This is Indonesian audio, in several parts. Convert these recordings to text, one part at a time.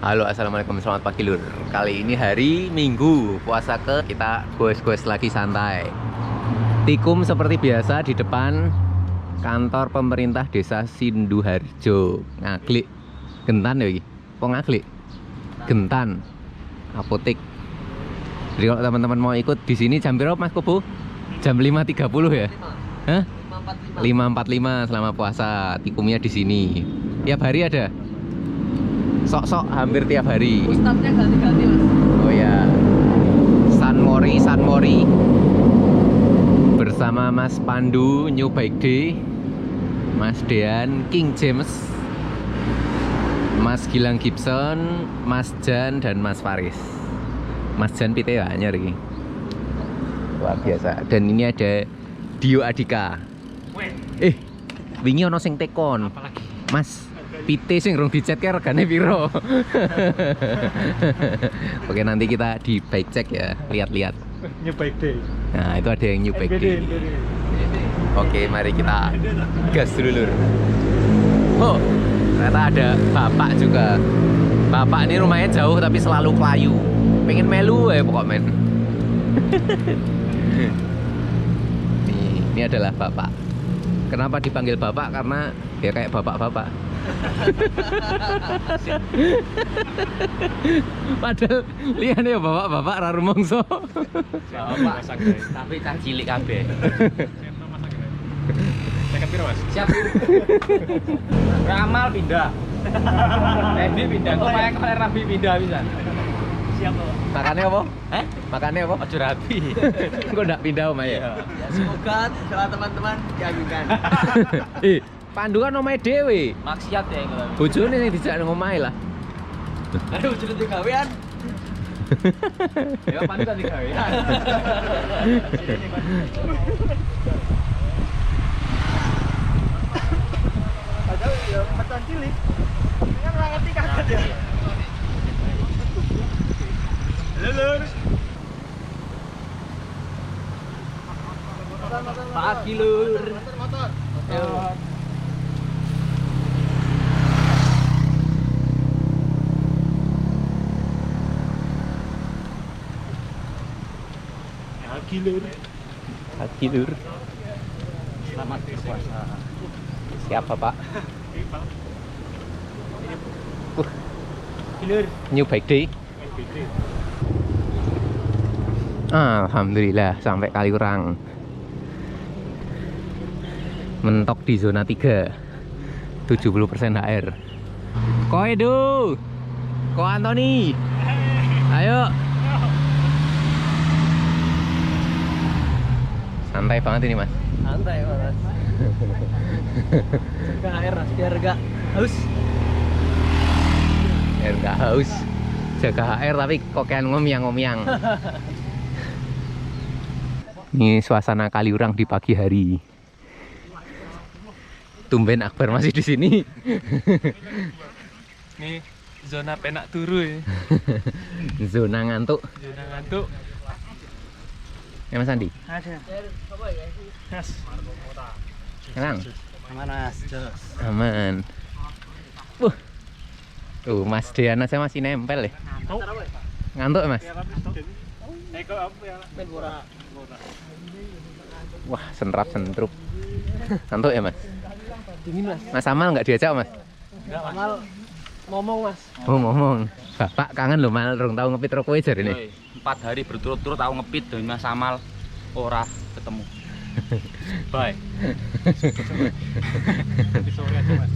Halo, assalamualaikum, selamat pagi lur. Kali ini hari Minggu, puasa kita goes-goes lagi santai. Tikum seperti biasa di depan kantor pemerintah desa Sinduharjo. Ngaglik, Gentan ya iki. Apa ngaglik? Gentan. Apotek. Jadi kalau teman-teman mau ikut di sini jam berapa Mas Kubu? Jam 5.30 ya? Hah? 5.45 selama puasa. Tikumnya di sini. Tiap hari ada? Sok-sok hampir tiap hari. Ustadznya ganti-ganti mas. Oh ya, Sanmori bersama Mas Pandu, New Bike Day, Mas Dean, King James, Mas Gilang Gibson, Mas Jan dan Mas Faris. Mas Jan pite anyar iki. Luar biasa. Dan ini ada Dio Adika. Wingi ono sing tekon. Apalagi? Mas, pite sing rung dicet ke regane piro? Oke, nanti kita di bike check ya, lihat-lihat. New Bike Day. Nah, itu ada yang New Bike Day. NBD. Oke, mari kita gas dulu lur. Oh, ternyata ada bapak juga. Bapak ini rumahnya jauh tapi selalu kelayu. Pengen melu ya pokok men. Ini adalah bapak. Kenapa dipanggil bapak? Karena dia kayak bapak-bapak. Padahal liane ya bapak-bapak ra rumangsa. Bapak, tapi cah cilik kabeh. Saya piro mas? Siap. Ramal pindah. Randy pindah. Kok kayak kemarin Rabi pindah bisa. Siap Pak. Makannya apa? Hah? Makannya apa? Ojo rabi. Kok enggak pindah Om ya? Ya semoga salah teman-teman diajukan. Pandu kan omahe dhewe. Maksiat ya kalau. Bojone sing dijak nang omahe lah. Aduh jadi digawean. Ya pandu kan digawean. Padahal ya macan cilik. Kan ora ngerti kaget ya. Halo. Pagi lur. Motor. Yo. Pagi lur. Pagi lur. Selamat berpuasa. Siap Bapak. Lur. New Bike Day. Alhamdulillah sampai Kaliurang. Mentok di zona 3. 70% HR. Ko Edo. Ko Antoni. Ayo. Santai banget ini, Mas. Santai mas. Jaga air mas biar gak haus. Biar nggak haus. Jaga HR tapi kokean ngomyang-ngomyang. Ini suasana Kaliurang di pagi hari. Tumben Akbar masih di sini. Nih zona penak turu ya. Zona ngantuk. Zona ngantuk. Ya Mas Andi. Ada. Mas. Tenang. Aman mas. Jos. Aman. Tuh Mas Deana saya masih nempel ya. Ngantuk ya Mas? Eko apa ya? Wah, sentrap-sentrup. Ngantuk ya Mas? Dingin mas. Mas Amal nggak diajak Mas? Enggak mas. Amal ngomong mas. Oh ngomong. Bapak kangen loh Mal, rong tau ngepit rokok aja ini. 4 hari berturut-turut aku ngepit dari Mas Amal ora ketemu. Bye. Nanti sore aja mas.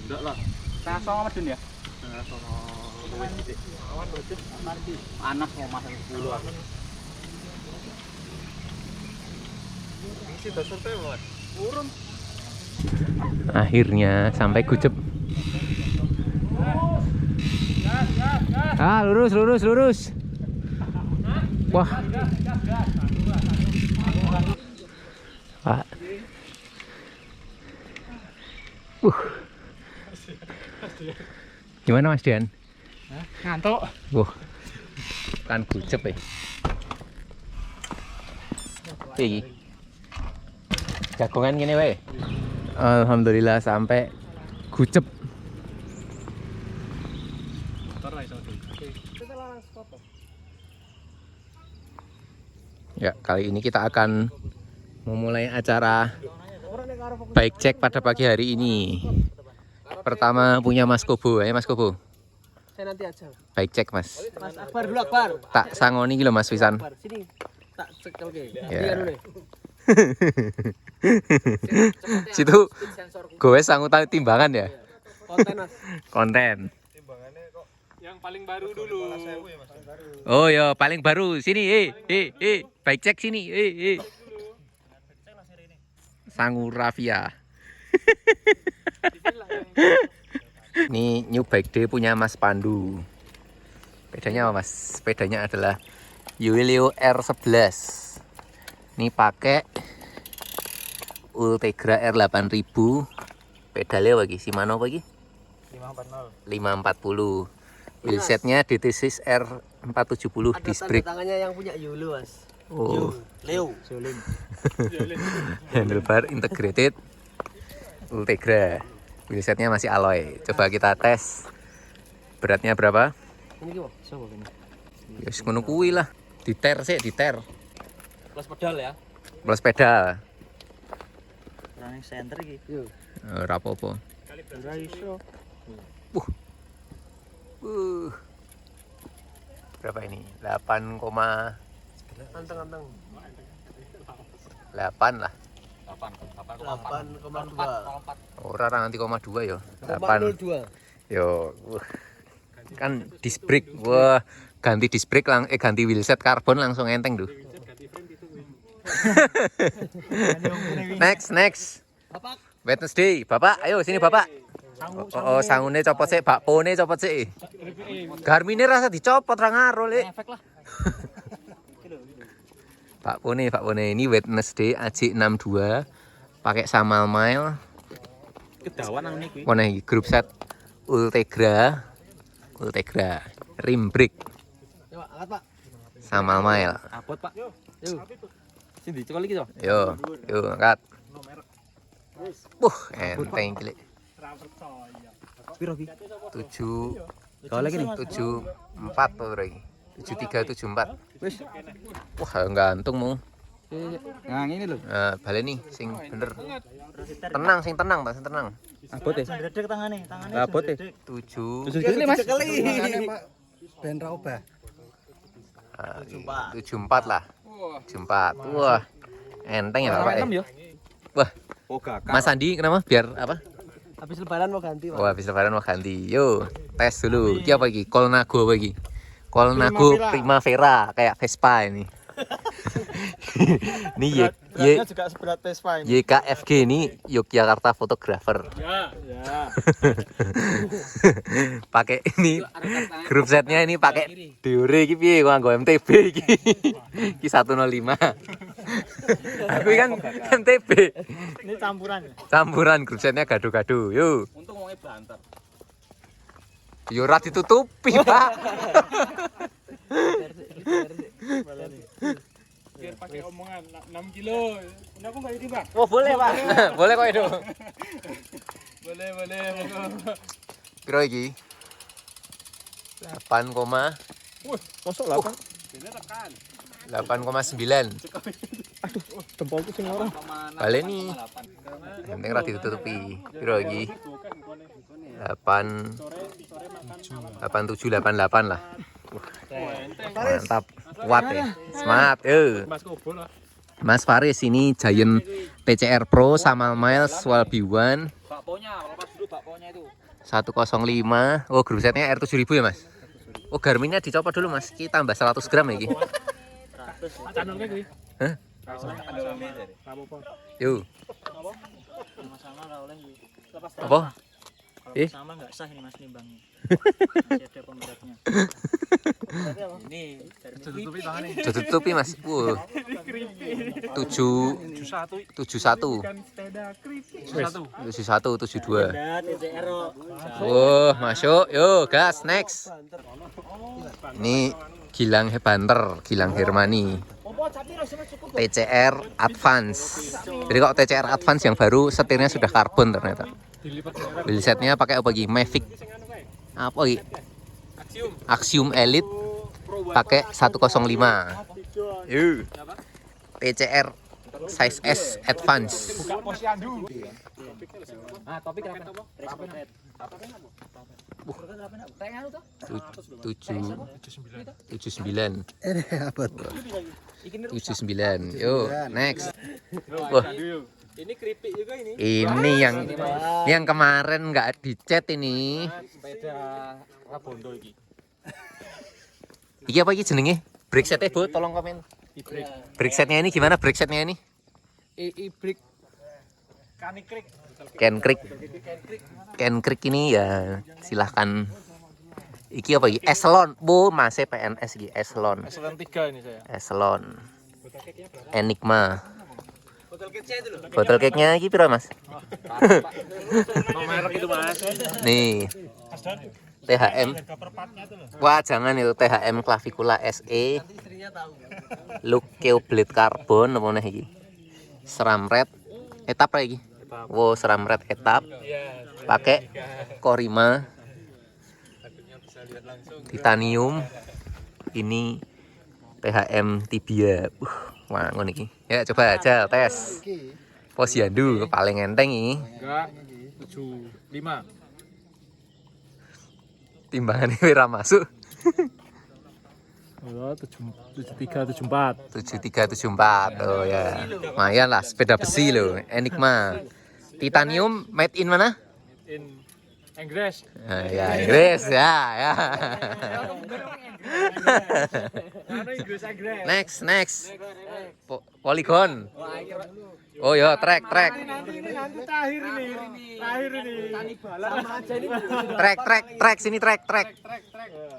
Enggak lah. Saya sama medun ya. Nah, sono luwes sithik. Awan bocah. Panas mau masak 10 aku. Isi dasar teh mas. Urun. Akhirnya sampai Gucep. Lurus. Wah. Pak. Gimana Mas Dian? Ngantuk. Wah. Kan Gucep ya. Iki. Jagongan gini wae. Alhamdulillah sampai Gucep. Ya, kali ini kita akan memulai acara bike check pada pagi hari ini. Pertama punya Mas Kobo, ya Mas Kobo. Saya nanti aja. Bike check Mas. Mas Akbar dulu Akbar. Tak sangoni iki lho Mas Wisan. Akbar, sini. Tak cek oke. Ya. Situ gue sanggup tahu timbangan ya. Konten Mas. Konten. Yang paling baru dulu. Oh ya paling baru sini bike check sini Sangu Rafia. Ini new bike day punya Mas Pandu. Sepedanya apa Mas? Sepedanya adalah Yuilio R11. Ini pakai Ultegra R8000. Pedalnya apa lagi? Shimano apa lagi? 540. Wheelsetnya DT6 R470 Ada disc tanda brake. tangannya yang punya Yulu Mas. Oh. Leo. Jolim. Handlebar integrated Ultegra. Wheelsetnya masih alloy. Coba kita tes. Beratnya berapa? Ini ki, siapa ini? Ya wis ngono kuwi lah. Diter sih, diter. Plus pedal ya. Plus pedal. Running center iki. Yo. Ora apa-apa. Ora iso. Berapa ini? 8,8 Anteng-anteng. lah. 8,2. Ora nanti 0,2 ya. 8. 802. Yo. Kan disc brake. Wah, ganti disc brake ganti wheelset karbon langsung enteng tuh. Next. Bapak. Wednesday. Bapak, ayo sini Bapak. Oh, sangune copot sik, bakpone copot sik. Garmine rasa dicopot ra ngaro, Lek. Efek lah. Bakpone ini Wednesday AJ62 pakai Samal Mile. Kedawan nang niki. Mana iki grup set Ultegra rim brake Coba angkat, Pak. Samal Mile. Abot, Pak. Yo. Sini dicekal iki to. Yo, angkat. Enteng iki, Lek. Piro ki? 7 Kalau lagi nih. 74 tuh lagi. 7374. Wis. Wah, gantung mau. Nah, ini lho. Balik nih sing bener. Tenang, sing tenang. Abot ya. Gredek tangane. Abot ya. 7 Ini Mas. Ben ra obah. 74 lah. 74. Wah. Enteng ya Bapak. Enam ya. Wah, Oh, gak. Mas Andi kenapa? Biar apa? Habis lebaran mau ganti, Pak. Oh, habis lebaran mau ganti. Yo, tes dulu. Iki apa iki? Colnago apa iki? Colnago Primavera kayak Vespa ini. Ini juga seberat Vespa YKFG ini Yogyakarta Photographer. Ya. Pakai ini grup setnya ini pakai Diore iki piye kok nggo MTB iki. Iki 105. Aku kan MTB. Ini campuran. Campuran grup setnya gado-gado. Yo. Untung wonge banter. Yo ora ditutupi, Pak. Biar pakai omongan 6 kilo. Ini aku enggak ini, Bang. Oh, boleh, Pak. Boleh kok itu. Boleh. Piro iki? 8, Wih, mosok 8. Ini tekan. 8,9. Tempolku sing ora. Balik nih. Yang penting ora ditutupi. Piro iki? 8788 lah. Mantap. Kuat ya. Semangat. Mas Kobo lah. Mas Faris ini Giant TCR Pro Samal Miles Walby One Bakponya, lepas dulu bakponya itu. 105. Oh, grup setnya R7000 ya, Mas? Oh, Garminnya dicopot dulu, Mas. Kita tambah 100 gram ya iki. Channelnya kuwi. Hah? Apa-apa. Yuk. Sama-sama lah oleh iki. Apa? Sama enggak sah ini Mas nimbangnya. Masih ada pemberatnya. Ini Tutupi tangannya. Tutupi, Mas. 71. 7172. TCR. Wah, masuk. Yo, gas next. Ini Gilang Hebanter, Gilang Hermani. TCR Advance. Jadi kok TCR Advance yang baru setirnya sudah karbon ternyata. Wheelsetnya pakai apa lagi? Mavic. Apa lagi? Axiom Elite pakai 105. Yuk. TCR size S advance. Ah, topik kenapa? Tujuh 79. Apa tuh? 79. Yuk, next. Wah, Ini keripik juga ini. ini yang kemarin nggak dicat ini. Sepeda Rabondo iki. Iki apa iki jenenge? Brake setnya Bu, tolong komen. Brake setnya ini gimana brake setnya ini? Brake Canikrik. Kenkrik ini ya silahkan. Iki apa iki? Eselon. Bu, masih PNS iki Eselon. Eselon 3 ini saya. Eselon. Enigma. Botol Botol cake-nya dulu. cake-nya iki piro, Mas? No merek itu, Mas. Nih. THM. Wah, jangan itu THM Clavicula SE. Look blade carbon apa nih iki? Seram red. Etap apa iki? Wow, seram red etap. Pakai Korima. Titanium. Ini THM Tibia. Wah, ngono iki. Ya coba aja tes. Posyandu paling enteng iki. Enggak. 75. Timbangannya ora masuk. Oh, 73 74. 7374. Oh ya. Lumayan lah sepeda besi loh. Enigma. Titanium made in mana? In Inggris. Ya, Inggris ya, ya. Next. Polygon. Oh ya, track. Nanti terakhir ini. Sama aja ini. Track sini track.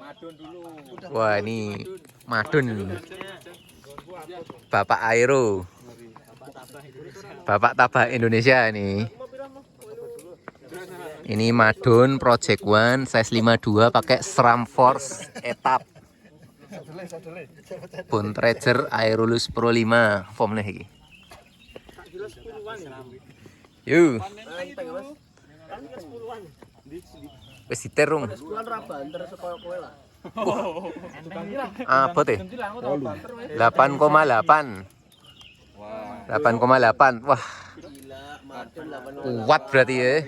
Madun dulu. Wah, ini Madun. Bapak Aero. Bapak Tabak Indonesia ini. Ini Madun Project One size 52 pakai SRAM Force etap. Bone Treasure Aerolus Pro 5 formnya iki. Yuk. Wis diterung. Apa teh? 8,8. 8,8. Wah. Kuat berarti ya.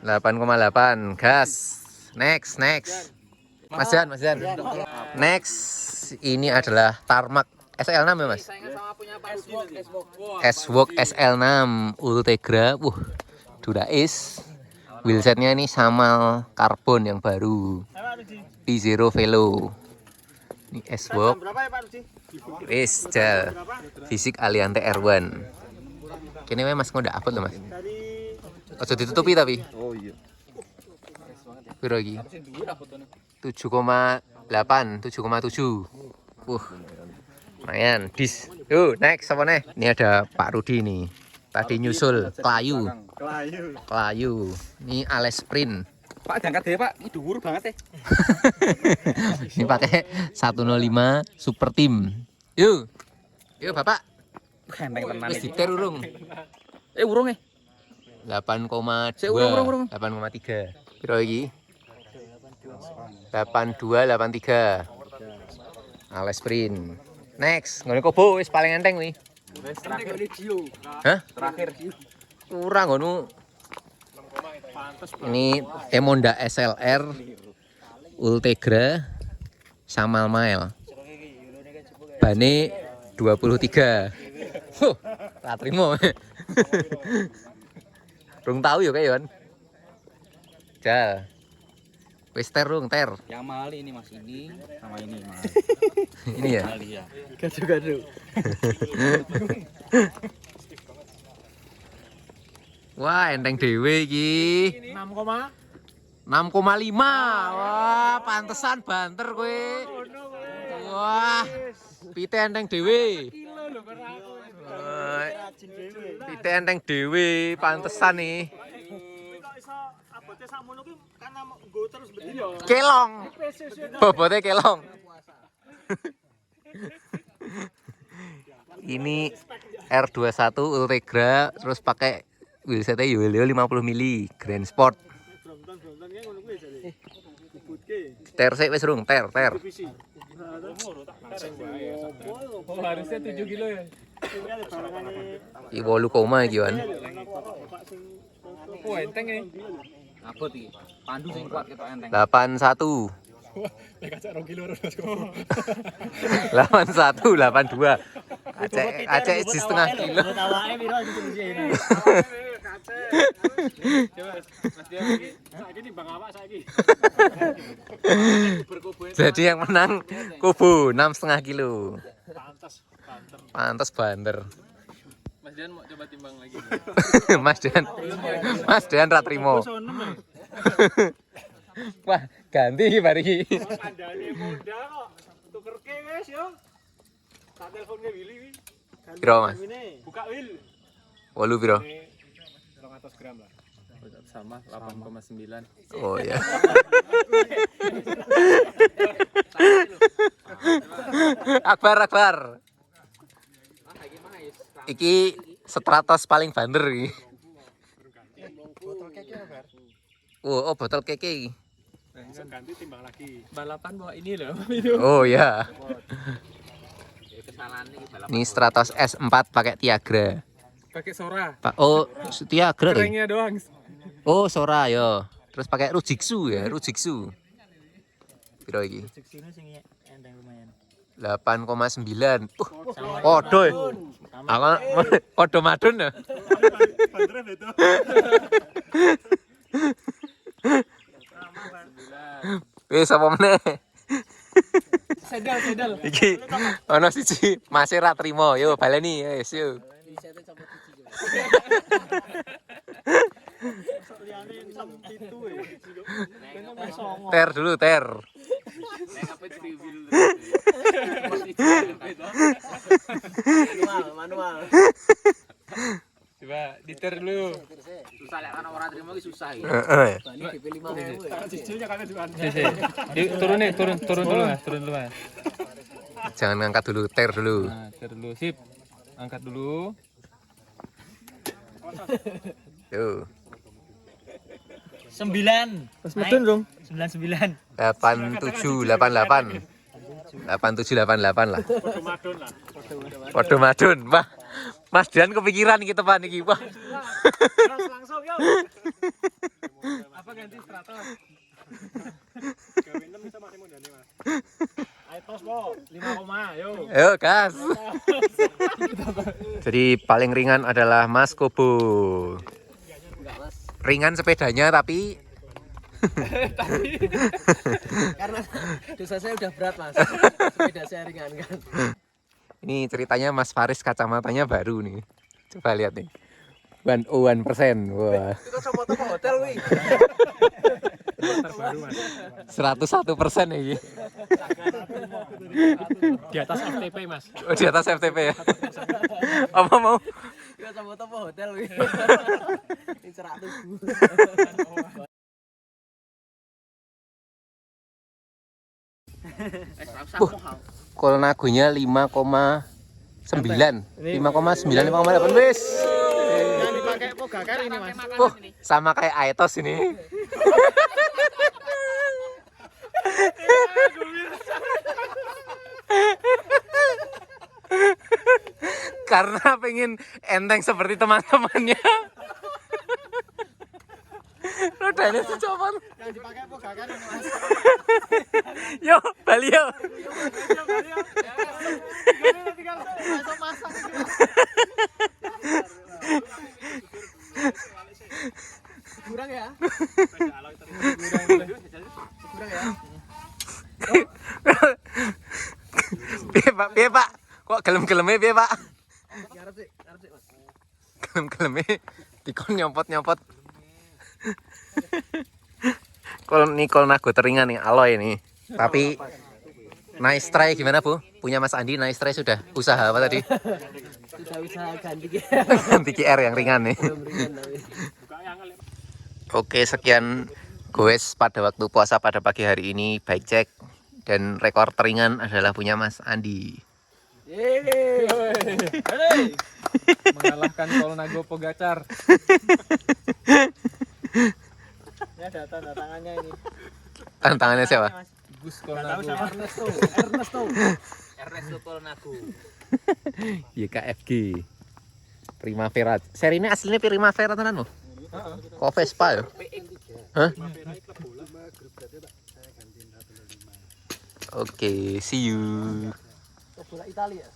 8,8. Gas. Next. Mas Jan. Next, ini adalah Tarmac SL6 ya, Mas? S-Work SL6 Ultegra. Dura-Ace. Wheelsetnya ini sama karbon yang baru. P0 Velo. Ini S-Work. Race Gel. Fisik Aliante R1. Kini Mas nggak upload loh, Mas. Ojo ditutupi tapi. Oh iya. Piro iki? 7,8, 7,7. Lumayan. Dis. Yuk, next apa nih? Ini ada Pak Rudi nih. Tadi nyusul Klayu. Ini Ales Sprint. Pak diangkat deh, Pak. Ini dhuwur banget ya. Ini pakai 105 Super Team. Yuk, Bapak. Enteng tenan Wis iki. diter urung. Urung 8,2. Urung. 8,3. Piro iki? 8283. Ales Sprint. Next, ngene kobo wis paling enteng wi. Terakhir ini Gio. Hah? Terakhir. Kurang ngono. Ini Emonda SLR Ultegra Samal Mile. Bane 23. Tak trimo. Rung tahu ya kayak Jal. Wis ter. Yang mahal ini Mas, ini sama ini mahal. Ini ya. Mahal ya. Gaduh. Wah, enteng dhewe iki. 6,5. Wah, pantesan banter kowe. Wah, pite enteng dhewe. Pite enteng dhewe, pantesan nih. Kelong. Bobote kelong. Ini R21 Ultegra terus pakai wheelsetnya Yolio 50 mili Grand Sport. Ter sik wis rung, ter. Oh, harusnya 7 kilo ya. Iki 8 koma iki kan. Oh, enteng ini. Abot iki. Pandu sing kuat ketok enteng. 81. Nek kacak 2 kilo 81, 82. Acek isi setengah kilo. Awake piro iki ini. Coba Mas Dio iki. Saiki timbang awak saiki. Jadi yang menang kubu 6,5 kilo. Pantes banter. Mas Dian mau coba timbang lagi. Mas Dian ra trimo. Wah, ganti iki bar iki. Kandhane muda kok. Tukerke wis yo. Tak teleponke Willy wi. Piro, Mas? Buka Wil. 8 piro? 200 gram lah. Sama 8,9. Oh ya. Akbar. Iki stratos paling banter iki. Oh, botol keke iki. Ganti timbang lagi. Balapan bawa ini loh. Oh ya. Kesalahan iki balap. Ini Stratos S4 pakai Tiagra. Pakai Sora. Oh, Tiagra tuh. Kerennya doang. Oh, Sora yo. Terus pakai Rujitsu ya, Rujitsu. Piro iki? Sini sing enteng lumayan. 8,9. Podo. Aku podo madun ya. Bandre beto. Wis apa meneh? Sedal. Iki ono siji Mas ra trimo. Yo baleni wis yo. Ter dulu, ter. Manual. Coba diter dulu. Susah lek ana ora trimo iki susah iki. Heeh. Cicunya kan juan. Turun dulu Mas. Jangan ngangkat dulu, ter dulu. Nah, ter dulu. Sip. Angkat dulu. Yo. 9. Pas medun dong. 99. 8788. 8788 lah. Podo madon lah. Podo madun. Wah. Mas Dian kepikiran iki tepan iki. Wah. Langsung yo. Apa ganti Stratos? Gawe 6 bisa masih mondane, Mas. Ayo tos, Po. 5, yo. Ayo, gas. Jadi paling ringan adalah Mas Kobo. Ringan sepedanya tapi Karena dosa saya udah berat, Mas. Sepeda saya ringan kan. ini ceritanya Mas Faris kacamatanya baru nih. Coba lihat nih. 101%. Wah. Itu sama toko hotel wi. Terbaru, Mas. 101% ini. Di atas FTP, Mas. Oh, di atas FTP ya. Apa mau? Itu sama toko hotel wi. Ini 100. Kolnagonya 5,9. 5,8 wis. Yang dipakai Pogacar ini, Mas. Sama kayak Aetos ini. Karena pengen enteng seperti teman-temannya. Rodanya secopot. Yang dipakai Pogacar ini, Mas. Yo, Bali yo. Masak-masak. Kurang ya? Kurang ya? Piye, Pak? Kok gelem-geleme piye, Pak? Ngarep sih, Mas. Gelem-geleme dikon nyopot-nyopot. Kol nago teringan nih, alloy nih. Tapi nice try gimana, Bu? Punya Mas Andi nice try sudah. Usaha apa tadi? Sudah usaha ganti Ganti QR yang ringan nih. Oke, sekian goes pada waktu puasa pada pagi hari ini. Bike check dan rekor teringan adalah punya Mas Andi. Mengalahkan Kolnago Pogacar. Ya ada tanda tangannya ini. Tantangannya siapa? Nggak tahu siapa Ernesto. Ernesto Colnago. YKFG Primavera. Seri ini aslinya Primavera tenan loh. Kok Vespa ya? Hah? Oke, see you. Bola Italia.